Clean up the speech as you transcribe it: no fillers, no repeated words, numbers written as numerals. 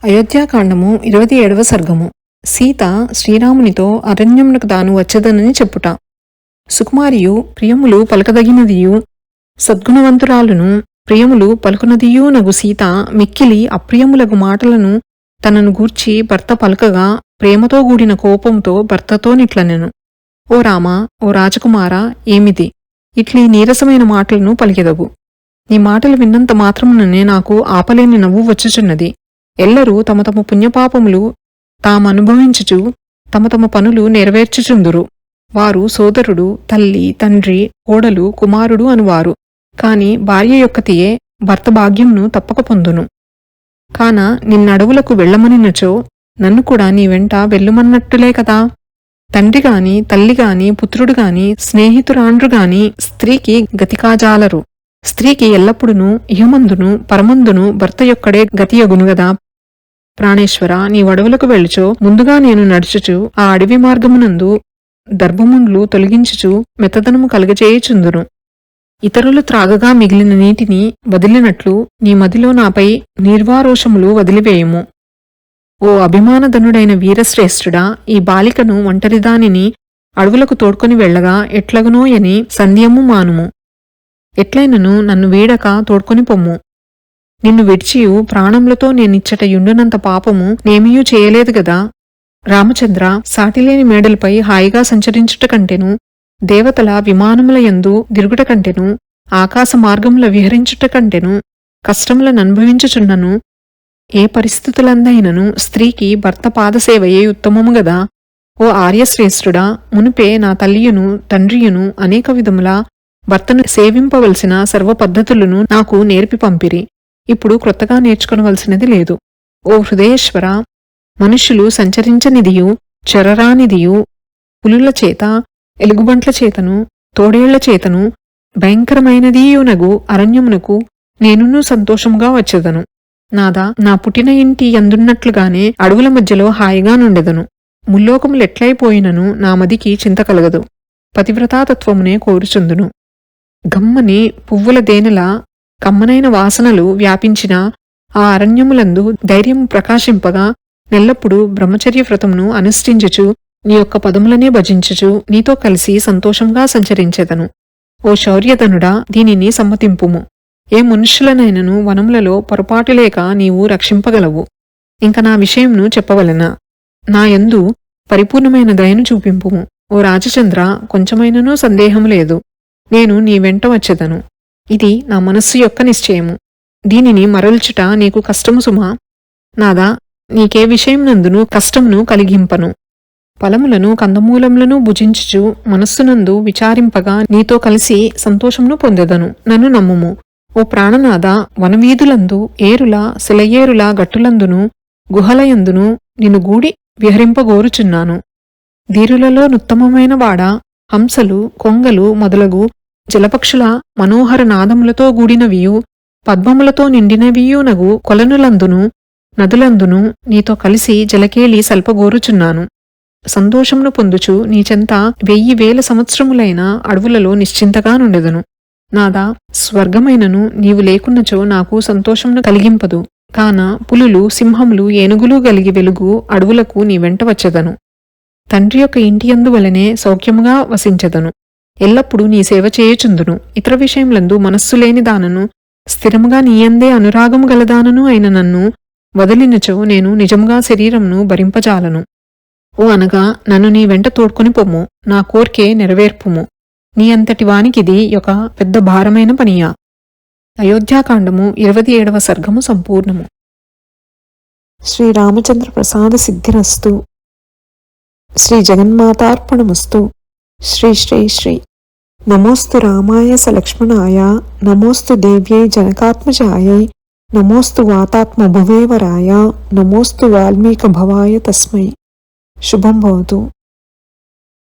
అయోధ్యాకాండము 27వ సర్గము. సీత శ్రీరామునితో అరణ్యమునకు తాను వచ్చదనని చెప్పుట. సుకుమారియు ప్రియములు పలకదగినదియు సద్గుణవంతురాలును ప్రియములు పలుకునదియూ నగు సీత మిక్కిలి అప్రియములగు మాటలను తనను గూర్చి భర్త పలకగా ప్రేమతో గూడిన కోపంతో భర్తతో నిట్లనెను. ఓ రామా, ఓ రాజకుమారా, ఏమిది ఇట్లీ నీరసమైన మాటలను పలికెదవు? నీ మాటలు విన్నంత మాత్రముననే నాకు ఆపలేని నవ్వు వచ్చుచున్నది. ఎల్లరూ తమ తమ పుణ్యపాపములు తామనుభవించుచు తమ తమ పనులు నెరవేర్చుచుందురు. వారు సోదరుడు, తల్లి, తండ్రి, కోడలు, కుమారుడు అనువారు. కాని భార్య యొక్కతియే భర్త భాగ్యంను తప్పక పొందును. కాన నిన్నడవులకు వెళ్ళమనినచో నన్ను కూడా నీ వెంట వెళ్ళుమన్నట్టులే కదా. తండ్రిగాని తల్లిగాని పుత్రుడుగాని స్నేహితురాండ్రుగాని స్త్రీకి గతికాజాలరు. స్త్రీకి ఎల్లప్పుడునూ ఇహమందును పరమందును భర్త యొక్కడే గతియగునుగదా. ప్రాణేశ్వర, నీ వడవులకు వెళ్ళుచో ముందుగా నేను నడుచుచు ఆ అడవి మార్గమునందు దర్భముండ్లు తొలగించుచు మెత్తదనము కలగచేయుచుందును. ఇతరులు త్రాగగా మిగిలిన నీటిని వదిలినట్లు నీ మదిలో నాపై నిర్వారోషములు వదిలివేయుము. ఓ అభిమానధనుడైన వీరశ్రేష్ఠుడా, ఈ బాలికను ఒంటరిదానిని అడవులకు తోడ్కొని వెళ్ళగా ఎట్లగునోయని సంధ్యము మానుము. ఎట్లైనను నన్ను వీడక తోడ్కొని పొమ్ము. నిన్ను విడిచియు ప్రాణములతో నేనిచ్చట యుండునంత పాపము నేమియూ చేయలేదు గదా. రామచంద్ర, సాటిలేని మేడలపై హాయిగా సంచరించుట కంటెను, దేవతల విమానముల యందు దిరుగుట కంటెను, ఆకాశ మార్గముల విహరించుట కంటెను కష్టములననుభవించుచున్నను. ఏ పరిస్థితులందైనను స్త్రీకి భర్త పాదసేవయే ఉత్తమము గదా. ఓ ఆర్యశ్రేష్ఠుడా, మునిపే నా తల్లియును తండ్రియును అనేక విధముల భర్తను సేవింపవలసిన సర్వ పద్ధతులను నాకు నేర్పి పంపిరి. ఇప్పుడు క్రొత్తగా నేర్చుకొనవలసినది లేదు. ఓ హృదయేశ్వర, మనుష్యులు సంచరించనిదియు చెరరానిదియు పులుల చేత ఎలుగుబంట్ల చేతను తోడేళ్ల చేతను భయంకరమైనదీయునగు అరణ్యమునకు నేనును సంతోషముగా వచ్చేదను. నాదా, నా పుట్టిన ఇంటి ఎందున్నట్లుగానే అడవుల మధ్యలో హాయిగా నుండెదను. ముల్లోకములెట్లయిపోయినను నా మదికి చింత కలగదు. పతివ్రతాతత్వమునే కోరుచుందును. గమ్మని పువ్వుల దేనెల కమ్మనైన వాసనలు వ్యాపించిన ఆ అరణ్యములందు ధైర్యము ప్రకాశింపగా నెల్లప్పుడు బ్రహ్మచర్య వ్రతమును అనుష్ఠించుచు నీ యొక్క పదములనే భజించుచు నీతో కలిసి సంతోషంగా సంచరించెదను. ఓ శౌర్యధనుడా, దీనిని సమ్మతింపుము. ఏ మనుష్యులనైనను వనములలో పొరపాటులేక నీవు రక్షింపగలవు. ఇంక నా విషయంను చెప్పవలెనా? నా యందు పరిపూర్ణమైన దయను చూపింపుము. ఓ రాజచంద్ర, కొంచెమైననూ సందేహము లేదు. నేను నీ వెంట వచ్చెదను. ఇది నా మనస్సు యొక్క నిశ్చయము. దీనిని మరల్చుట నీకు కష్టము సుమా. నాదా, నీకే విషయం నందును కష్టమును కలిగింపను. ఫలములను కందమూలములను భుజించుచు మనస్సునందు విచారింపగా నీతో కలిసి సంతోషమును పొందెదను. నన్ను నమ్ముము. ఓ ప్రాణనాథ, వనవీధులందు ఏరుల శిలయేరుల గట్టులందును గుహలయందును నిన్ను గూడి విహరింపగోరుచున్నాను. ధీరులలో నుత్తమమైన వాడ, హంసలు కొంగలు మొదలగు జలపక్షుల మనోహర నాదములతో గూడినవియు పద్మములతో నిండినవియునగు కొలనులందును నదులందును నీతో కలిసి జలకేలి సల్పగోరుచున్నాను. సంతోషమును పొందుచు నీచెంత 1000 సంవత్సరములైన అడవులలో నిశ్చింతగా నుండెదను. నాదా, స్వర్గమైనను నీవు లేకున్నచో నాకు సంతోషమును కలిగింపదు. కాన పులులు సింహములు ఏనుగులు గలిగి వెలుగు అడవులకు నీ వెంట వచ్చెదను. తండ్రి యొక్క ఇంటియందు వలనే సౌఖ్యముగా వసించెదను. ఎల్లప్పుడూ నీ సేవ చేయుచుందును. ఇతర విషయములందు మనస్సు లేని దానను స్థిరముగా నీయందే అనురాగము గలదానను అయిన నన్ను వదిలినచో నేను నిజముగా శరీరమును భరింపజాలను. ఓ అనగా నన్ను నీ వెంట తోడ్కొని పొమ్ము. నా కోర్కే నెరవేర్పుము. నీ అంతటి వానికిది ఒక పెద్ద భారమైన పనియా. అయోధ్యాకాండము 27వ సర్గము సంపూర్ణము. శ్రీరామచంద్ర ప్రసాద సిద్ధిరస్తు. శ్రీ జగన్మాతార్పణమస్తు. శ్రీ శ్రీ శ్రీ. నమోస్తు రామాయ సలక్ష్మణాయ, నమోస్తు దేవ్యై జనకాత్మజాయై, నమోస్తు వాతాత్మ భువేవరాయ, నమోస్తు వాల్మీక భవాయ తస్మై. శుభం భవతు.